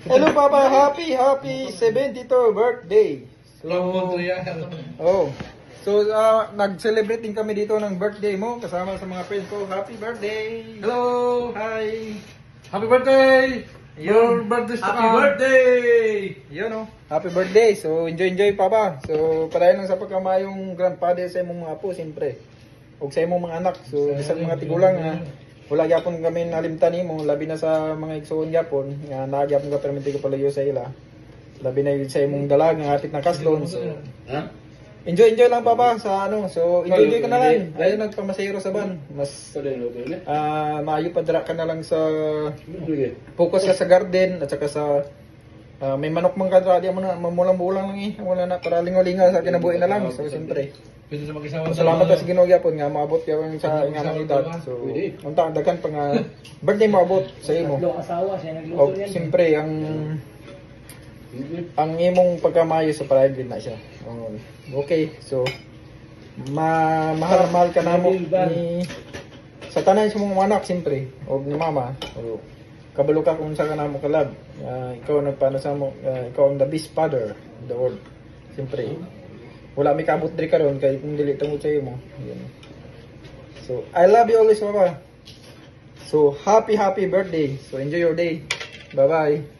Hello Papa, happy 72 birthday. So, oh. So, nag-celebrate din kami dito ng birthday mo kasama sa mga friends ko. Happy birthday! Hello! Hi! Happy birthday! Your Yun. birthday! Happy birthday! Yun oh. Happy birthday. So, enjoy Papa. So, padayon lang sa pagkamayong grandfather sa imong mga apo, siyempre. O sa imong mga anak. So, isang mga tigulang nga. Wala gyapon kami nalimtan nimo, labi na sa mga igsoon gyapon nga nagyapon ka permente ko palayo sa ila. Labi na yun sa imong dalag nga hapit na kaslon. So, enjoy lang Papa sa ano. So, enjoy ka na lang. Dahil nagpamasayro sa ban. Mas maayo pa dira ka na lang sa focus ka sa garden at saka sa may manok man ka dira, di mo na mamulang-bulang lang wala na para lingaw-lingaw sa kinabuhi na lang. So, siyempre. Salamat sa Ginoo gyapon nga maabot ka sa ingamang edad. So, unta daghan pa nga birthday mo abot sa imo. O siyempre ang imong pagkamayo sa private na siya. Okay, so mahal ka namo ni sa tanan sa mga anak siyempre og ni mama. O, kabalo ka kung sa kanamo kalab. Ikaw nagpaano sa mo, ikaw ang the best father in the world. Siyempre. Wala may kabot diri karon kay kung dili tungod sa imo. So, I love you always, Papa. So, happy birthday. So, enjoy your day. Bye-bye.